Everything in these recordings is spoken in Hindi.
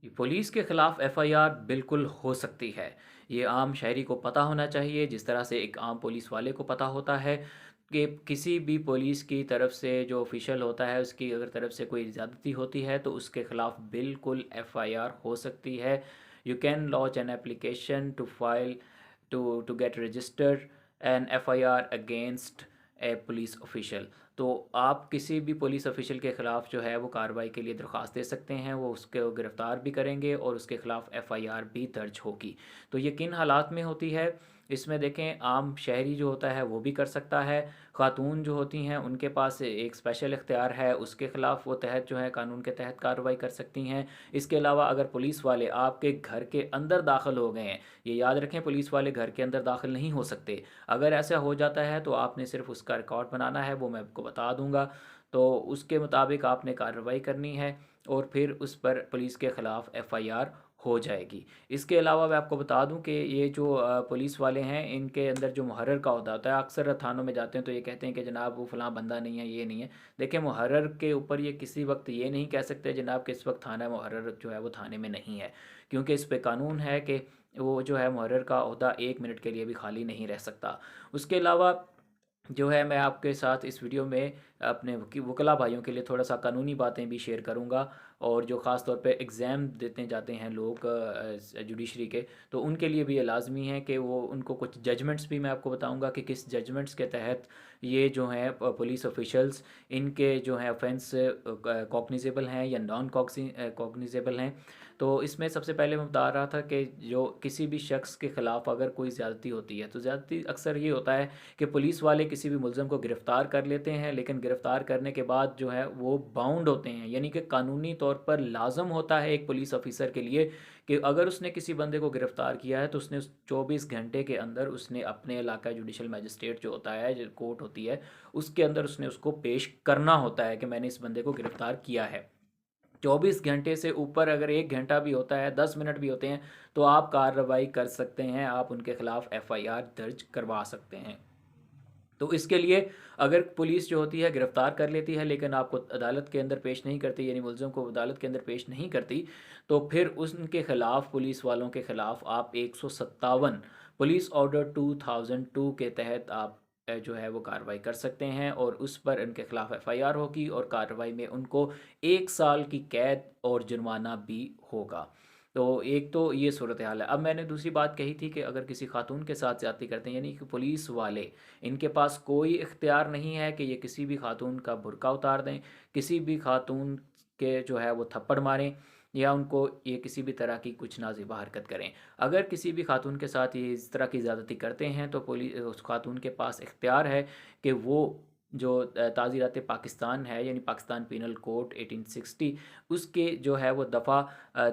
पुलिस के खिलाफ एफआईआर बिल्कुल हो सकती है। ये आम शहरी को पता होना चाहिए, जिस तरह से एक आम पुलिस वाले को पता होता है कि किसी भी पुलिस की तरफ से जो ऑफिशियल होता है उसकी अगर तरफ से कोई ज़्यादती होती है तो उसके खिलाफ बिल्कुल एफआईआर हो सकती है। You can launch an application to file to get register an FIR against a police official. तो आप किसी भी पुलिस ऑफिशियल के ख़िलाफ़ जो है वो कार्रवाई के लिए दरख्वास्त दे सकते हैं, वो उसके गिरफ़्तार भी करेंगे और उसके ख़िलाफ़ एफआईआर भी दर्ज होगी। तो ये किन हालात में होती है, इसमें देखें आम शहरी जो होता है वो भी कर सकता है। ख़ातून जो होती हैं उनके पास एक स्पेशल इख्तियार है, उसके ख़िलाफ़ वो तहत जो है कानून के तहत कार्रवाई कर सकती हैं। इसके अलावा अगर पुलिस वाले आपके घर के अंदर दाखिल हो गए हैं, ये याद रखें पुलिस वाले घर के अंदर दाखिल नहीं हो सकते। अगर ऐसा हो जाता है तो आपने सिर्फ उसका रिकॉर्ड बनाना है, वो मैं आपको बता दूंगा। तो उसके मुताबिक आपने कार्रवाई करनी है और फिर उस पर पुलिस के ख़िलाफ़ एफआईआर हो जाएगी। इसके अलावा मैं आपको बता दूं कि ये जो पुलिस वाले हैं इनके अंदर जो मुहर्रर का अहदा होता है, अक्सर थानों में जाते हैं तो ये कहते हैं कि जनाब वो फ़लाँ बंदा नहीं है, ये नहीं है। देखिए मुहर्रर के ऊपर ये किसी वक्त ये नहीं कह सकते जनाब कि इस वक्त थाना मुहर्रर जो है वो थाने में नहीं है, क्योंकि इस पे कानून है कि वो जो है मुहर्रर का ओहदा 1 मिनट के लिए भी खाली नहीं रह सकता। उसके अलावा जो है मैं आपके साथ इस वीडियो में अपने वकला भाइयों के लिए थोड़ा सा कानूनी बातें भी शेयर करूंगा, और जो ख़ास तौर पे एग्ज़ाम देते जाते हैं लोग जुडिशरी के, तो उनके लिए भी ये लाजमी है कि वो उनको कुछ जजमेंट्स भी मैं आपको बताऊंगा कि किस जजमेंट्स के तहत ये जो हैं पुलिस ऑफिशल्स इनके जो हैं ऑफेंस कॉग्निजेबल हैं या नॉन कॉग्निजेबल हैं। तो इसमें सबसे पहले मैं बता रहा था कि जो किसी भी शख्स के ख़िलाफ़ अगर कोई ज़्यादती होती है तो ज़्यादती अक्सर ये होता है कि पुलिस वाले किसी भी मुलज़म को गिरफ़्तार कर लेते हैं, लेकिन गिरफ़्तार करने के बाद जो है वो बाउंड होते हैं, यानी कि कानूनी तौर पर लाज़म होता है एक पुलिस ऑफ़िसर के लिए कि अगर उसने किसी बंदे को गिरफ़्तार किया है तो उसने उस 24 घंटे के अंदर उसने अपने इलाका जुडिशल मजिस्ट्रेट जो होता है, जो कोर्ट होती है, उसके अंदर उसने उसको पेश करना होता है कि मैंने इस बंदे को गिरफ़्तार किया है। 24 घंटे से ऊपर अगर 1 घंटा भी होता है, 10 मिनट भी होते हैं, तो आप कार्रवाई कर सकते हैं, आप उनके खिलाफ एफआईआर दर्ज करवा सकते हैं। तो इसके लिए अगर पुलिस जो होती है गिरफ्तार कर लेती है लेकिन आपको अदालत के अंदर पेश नहीं करती, यानी मुलज़िम को अदालत के अंदर पेश नहीं करती, तो फिर उनके खिलाफ पुलिस वालों के खिलाफ आप 157 पुलिस ऑर्डर 2002 के तहत आप जो है वो कार्रवाई कर सकते हैं और उस पर उनके खिलाफ एफआईआर होगी और कार्रवाई में उनको 1 साल की कैद और जुर्माना भी होगा। तो एक तो ये सूरत हाल है। अब मैंने दूसरी बात कही थी कि अगर किसी खातून के साथ ज़्यादती करते हैं, यानी कि पुलिस वाले इनके पास कोई इख्तियार नहीं है कि ये किसी भी खातून का बुर्का उतार दें, किसी भी खातून के जो है वो थप्पड़ मारें, या उनको ये किसी भी तरह की कुछ नाज़िबा हरकत करें। अगर किसी भी खातून के साथ ये इस तरह की ज़्यादती करते हैं तो पुलिस उस खातून के पास इख्तियार है कि वो जो ताज़ीरात पाकिस्तान है, यानी पाकिस्तान पीनल कोड 1860, उसके जो है वो दफ़ा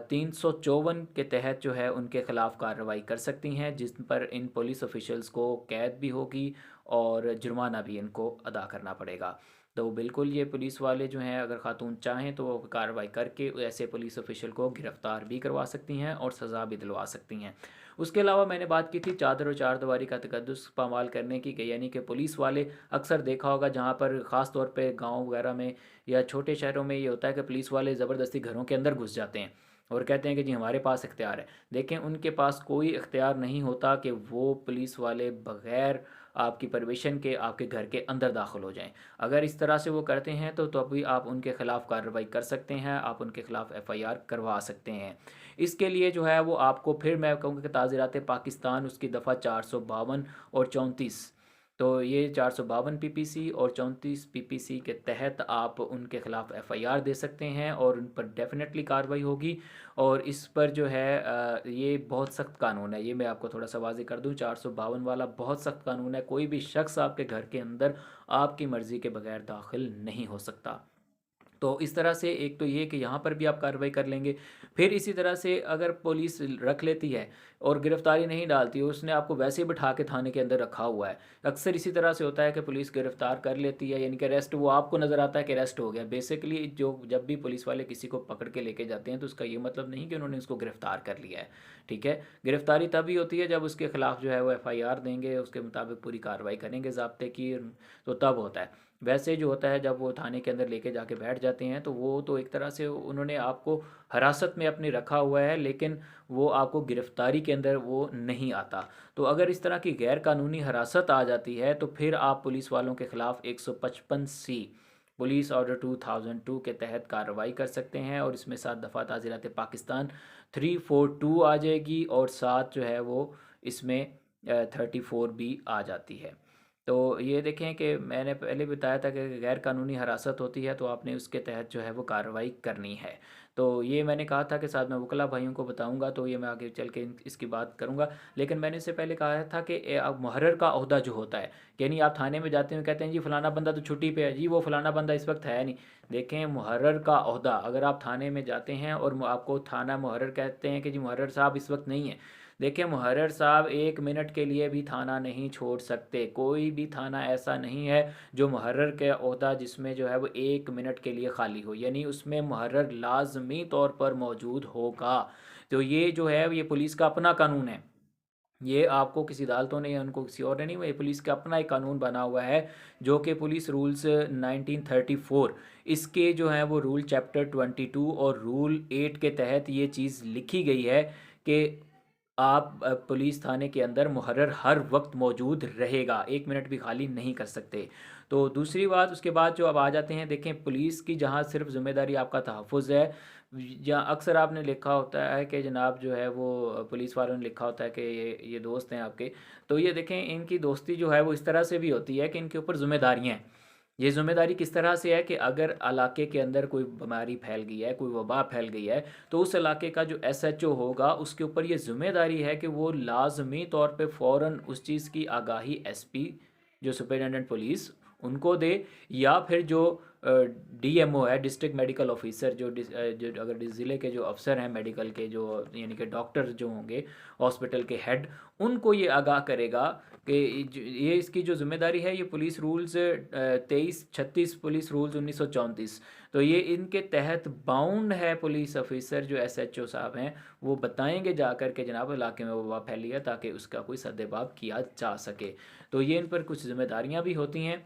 354 के तहत जो है उनके ख़िलाफ़ कार्रवाई कर सकती हैं, जिस पर इन पुलिस ऑफिशल्स को कैद भी होगी और जुर्माना भी इनको अदा करना पड़ेगा। तो बिल्कुल ये पुलिस वाले जो हैं अगर ख़ातून चाहें तो वो कार्रवाई करके ऐसे पुलिस ऑफिशियल को गिरफ़्तार भी करवा सकती हैं और सज़ा भी दिलवा सकती हैं। उसके अलावा मैंने बात की थी चादर और चारदीवारी का तकद्दुस पामाल करने की, यानी कि पुलिस वाले अक्सर देखा होगा जहाँ पर ख़ास तौर पे गांव वगैरह में या छोटे शहरों में ये होता है कि पुलिस वाले ज़बरदस्ती घरों के अंदर घुस जाते हैं और कहते हैं कि जी हमारे पास इख्तियार है। देखें उनके पास कोई इख्तियार नहीं होता कि वो पुलिस वाले बग़ैर आपकी परमिशन के आपके घर के अंदर दाखिल हो जाएं। अगर इस तरह से वो करते हैं तो अभी आप उनके ख़िलाफ़ कार्रवाई कर सकते हैं, आप उनके ख़िलाफ़ एफआईआर करवा सकते हैं। इसके लिए जो है वो आपको फिर मैं कहूँगा कि ताज़ीरात पाकिस्तान उसकी दफ़ा 452 और 34, तो ये 452 पीपीसी और 34 पीपीसी के तहत आप उनके ख़िलाफ़ एफआईआर दे सकते हैं और उन पर डेफिनेटली कार्रवाई होगी। और इस पर जो है ये बहुत सख्त कानून है, ये मैं आपको थोड़ा सा वाज़ेह कर दूं, 452 वाला बहुत सख्त कानून है, कोई भी शख्स आपके घर के अंदर आपकी मर्ज़ी के बगैर दाखिल नहीं हो सकता। तो इस तरह से एक तो ये कि यहाँ पर भी आप कार्रवाई कर लेंगे। फिर इसी तरह से अगर पुलिस रख लेती है और गिरफ़्तारी नहीं डालती, उसने आपको वैसे ही बिठा के थाने के अंदर रखा हुआ है। अक्सर इसी तरह से होता है कि पुलिस गिरफ़्तार कर लेती है, यानी कि अरेस्ट, वो आपको नज़र आता है कि अरेस्ट हो गया। बेसिकली जो जब भी पुलिस वाले किसी को पकड़ के लेके जाते हैं तो उसका ये मतलब नहीं कि उन्होंने उसको गिरफ़्तार कर लिया है। ठीक है, गिरफ़्तारी तभी होती है जब उसके ख़िलाफ़ जो है वो एफआईआर देंगे, उसके मुताबिक पूरी कार्रवाई करेंगे ज़ाब्ते की, तो तब होता है। वैसे जो होता है जब वो थाने के अंदर लेके जाके बैठ जाते हैं तो वो तो एक तरह से उन्होंने आपको हिरासत में अपनी रखा हुआ है, लेकिन वो आपको गिरफ्तारी के अंदर वो नहीं आता। तो अगर इस तरह की गैर कानूनी हिरासत आ जाती है तो फिर आप पुलिस वालों के खिलाफ 155C पुलिस ऑर्डर 2002 के तहत कार्रवाई कर सकते हैं, और इसमें 7 दफ़ा ताज़ीरात पाकिस्तान 342 आ जाएगी, और साथ जो है वो इसमें 34 भी आ जाती है। तो ये देखें कि मैंने पहले बताया था कि गैर कानूनी हिरासत होती है तो आपने उसके तहत जो है वो कार्रवाई करनी है। तो ये मैंने कहा था कि साथ में वकला भाइयों को बताऊंगा, तो ये मैं आगे चल के इसकी बात करूंगा। लेकिन मैंने इससे पहले कहा था कि अब मुहर्रर का ओहदा जो होता है, यानी आप थाने में जाते हैं कहते हैं जी फ़लाना बंदा तो छुट्टी पे है, जी वो फ़लाना बंदा इस वक्त है नहीं। देखें, मुहर्रर का ओहदा, अगर आप थाने में जाते हैं और आपको थाना मुहर्रर कहते हैं कि जी मुहर्रर साहब इस वक्त नहीं है, देखिए मुहर्रर साहब 1 मिनट के लिए भी थाना नहीं छोड़ सकते। कोई भी थाना ऐसा नहीं है जो मुहर्रर के ओहदा जिसमें जो है वो 1 मिनट के लिए खाली हो, यानी उसमें मुहर्रर लाजमी तौर पर मौजूद होगा। तो ये जो है ये पुलिस का अपना कानून है, ये आपको किसी अदालतों ने या उनको किसी और ने नहीं, ये पुलिस का अपना एक कानून बना हुआ है जो कि पुलिस रूल्स 1934, इसके जो है वो रूल चैप्टर 22 और रूल 8 के तहत ये चीज़ लिखी गई है कि आप पुलिस थाने के अंदर मुहर्रर हर वक्त मौजूद रहेगा, 1 मिनट भी खाली नहीं कर सकते। तो दूसरी बात, उसके बाद जो अब आ जाते हैं, देखें पुलिस की जहाँ सिर्फ ज़िम्मेदारी आपका तहफ़्फ़ुज़ है, या अक्सर आपने लिखा होता है कि जनाब जो है वो पुलिस वालों ने लिखा होता है कि ये दोस्त हैं आपके। तो ये देखें, इनकी दोस्ती जो है वो इस तरह से भी होती है कि इनके ऊपर ज़िम्मेदारियाँ हैं। ये ज़िम्मेदारी किस तरह से है कि अगर इलाके के अंदर कोई बीमारी फैल गई है, कोई वबा फैल गई है, तो उस इलाके का जो SHO होगा उसके ऊपर ये ज़िम्मेदारी है कि वो लाजमी तौर पे फ़ौरन उस चीज़ की आगाही SP जो सुपरिटेंडेंट पुलिस उनको दे, या फिर जो DMO है, डिस्ट्रिक्ट मेडिकल ऑफिसर, जो अगर ज़िले के जो अफसर हैं मेडिकल के, जो यानी कि डॉक्टर जो होंगे हॉस्पिटल के हेड, उनको ये आगाह करेगा कि ये इसकी जो जिम्मेदारी है, ये पुलिस रूल्स 2336 पुलिस रूल्स 1934, तो ये इनके तहत बाउंड है। पुलिस ऑफिसर जो SHO साहब हैं वो बताएंगे जाकर के जनाब इलाके में वबा फैली है, ताकि उसका कोई सद्देबाब किया जा सके। तो ये इन पर कुछ जिम्मेदारियां भी होती हैं।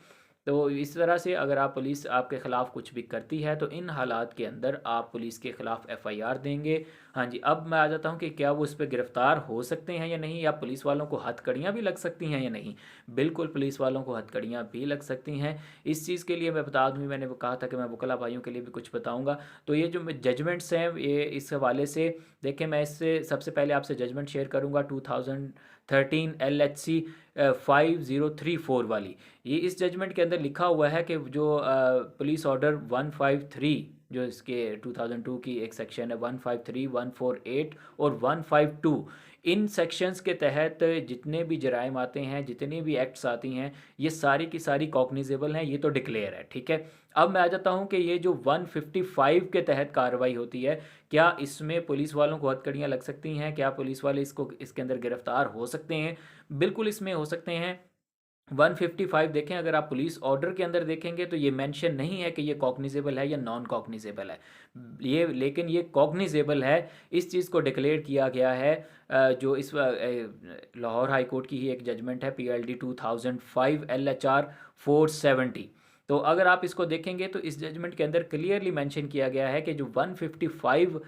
तो इस तरह से अगर आप पुलिस आपके ख़िलाफ़ कुछ भी करती है तो इन हालात के अंदर आप पुलिस के ख़िलाफ़ FIR देंगे। हाँ जी, अब मैं आ जाता हूँ कि क्या वो उस पर गिरफ़्तार हो सकते हैं या नहीं, या पुलिस वालों को हथकड़ियाँ भी लग सकती हैं या नहीं। बिल्कुल पुलिस वालों को हथकड़ियाँ भी लग सकती हैं। इस चीज़ के लिए मैं बता दूँ, मैंने वो कहा था कि मैं वकला भाइयों के लिए भी कुछ बताऊँगा। तो ये जो जजमेंट्स हैं, ये इस हवाले से देखें, मैं इससे सबसे पहले आपसे जजमेंट शेयर करूँगा 2013 LHC 5034 वाली। ये इस जजमेंट के अंदर लिखा हुआ है कि जो पुलिस ऑर्डर 153, जो इसके 2002 की एक सेक्शन है, 153, 148 और 152, इन सेक्शंस के तहत जितने भी जराइम आते हैं, जितनी भी एक्ट्स आती हैं, ये सारी की सारी कॉग्निजेबल हैं, ये तो डिक्लेयर है, ठीक है। अब मैं आ जाता हूँ कि ये जो 155 के तहत कार्रवाई होती है, क्या इसमें पुलिस वालों को हथकड़ियाँ लग सकती हैं, क्या पुलिस वाले इसके अंदर गिरफ्तार हो सकते हैं? बिल्कुल इसमें हो सकते हैं। 155 देखें, अगर आप पुलिस ऑर्डर के अंदर देखेंगे तो ये मेंशन नहीं है कि ये कॉग्निजेबल है या नॉन कॉग्निजेबल है, ये लेकिन ये कॉग्निजेबल है। इस चीज़ को डिक्लेयर किया गया है जो इस लाहौर हाई कोर्ट की ही एक जजमेंट है, PLD 2005 LHR 470। तो अगर आप इसको देखेंगे तो इस जजमेंट के अंदर क्लियरली मेंशन किया गया है कि जो 155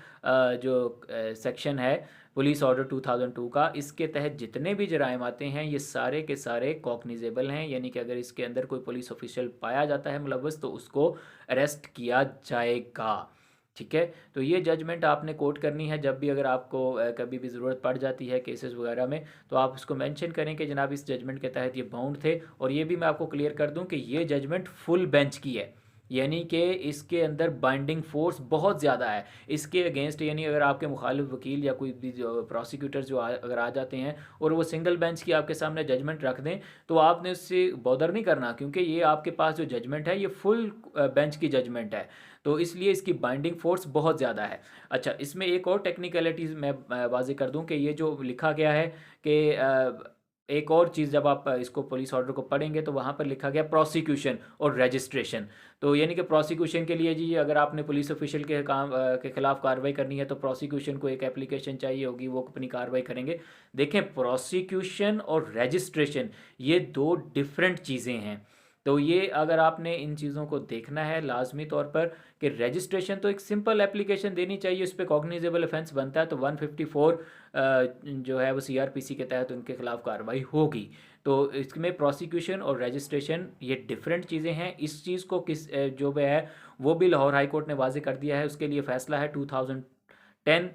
जो सेक्शन है पुलिस ऑर्डर 2002 का, इसके तहत जितने भी जराइम आते हैं ये सारे के सारे कॉग्निजेबल हैं, यानी कि अगर इसके अंदर कोई पुलिस ऑफिशियल पाया जाता है मुलव्वस तो उसको अरेस्ट किया जाएगा, ठीक है। तो ये जजमेंट आपने कोट करनी है जब भी, अगर आपको कभी भी ज़रूरत पड़ जाती है केसेस वगैरह में, तो आप उसको मेंशन करें कि जनाब इस जजमेंट के तहत ये बाउंड थे। और ये भी मैं आपको क्लियर कर दूं कि ये जजमेंट फुल बेंच की है, यानी कि इसके अंदर बाइंडिंग फोर्स बहुत ज़्यादा है इसके अगेंस्ट, यानी अगर आपके मुखालिफ वकील या कोई भी प्रोसिक्यूटर जो अगर आ जाते हैं और वो सिंगल बेंच की आपके सामने जजमेंट रख दें, तो आपने उससे बॉदर नहीं करना, क्योंकि ये आपके पास जो जजमेंट है ये फुल बेंच की जजमेंट है, तो इसलिए इसकी बाइंडिंग फोर्स बहुत ज़्यादा है। अच्छा, इसमें एक और टेक्निकलिटीज़ मैं वाज़ेह कर दूं कि ये जो लिखा गया है कि एक और चीज़, जब आप इसको पुलिस ऑर्डर को पढ़ेंगे तो वहाँ पर लिखा गया प्रोसिक्यूशन और रजिस्ट्रेशन। तो यानी कि प्रोसिक्यूशन के लिए जी, अगर आपने पुलिस ऑफिशियल के काम के खिलाफ कार्रवाई करनी है तो प्रोसिक्यूशन को एक एप्लीकेशन चाहिए होगी, वो अपनी कार्रवाई करेंगे। देखें, प्रोसिक्यूशन और रजिस्ट्रेशन ये दो डिफरेंट चीज़ें हैं। तो ये अगर आपने इन चीज़ों को देखना है लाजमी तौर पर कि रजिस्ट्रेशन तो एक सिंपल एप्लीकेशन देनी चाहिए, उस पर कॉग्निजेबल ऑफेंस बनता है तो 154 जो है वो सीआरपीसी के तहत उनके खिलाफ कार्रवाई होगी। तो इसमें प्रोसिक्यूशन और रजिस्ट्रेशन ये डिफरेंट चीज़ें हैं। इस चीज़ को जो भी है वो भी लाहौर हाई कोर्ट ने वाजे कर दिया है। उसके लिए फ़ैसला है 2010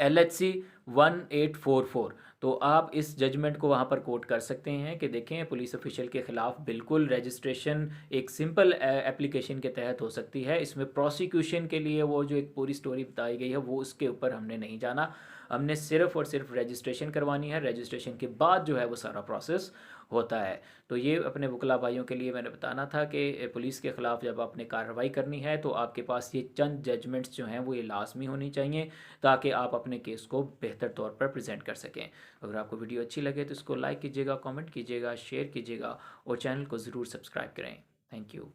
LHC 1844। तो आप इस जजमेंट को वहाँ पर कोट कर सकते हैं कि देखें पुलिस ऑफिशियल के ख़िलाफ़ बिल्कुल रजिस्ट्रेशन एक सिंपल एप्लीकेशन के तहत हो सकती है। इसमें प्रोसिक्यूशन के लिए वो जो एक पूरी स्टोरी बताई गई है वो उसके ऊपर हमने नहीं जाना। हमने सिर्फ और सिर्फ रजिस्ट्रेशन करवानी है, रजिस्ट्रेशन के बाद जो है वो सारा प्रोसेस होता है। तो ये अपने वकला भाइयों के लिए मैंने बताना था कि पुलिस के ख़िलाफ़ जब आपने कार्रवाई करनी है तो आपके पास ये चंद जजमेंट्स जो हैं वो ये लाजमी होनी चाहिए, ताकि आप अपने केस को बेहतर तौर पर प्रेजेंट कर सकें। अगर आपको वीडियो अच्छी लगे तो इसको लाइक कीजिएगा, कमेंट कीजिएगा, शेयर कीजिएगा और चैनल को ज़रूर सब्सक्राइब करें। Thank you.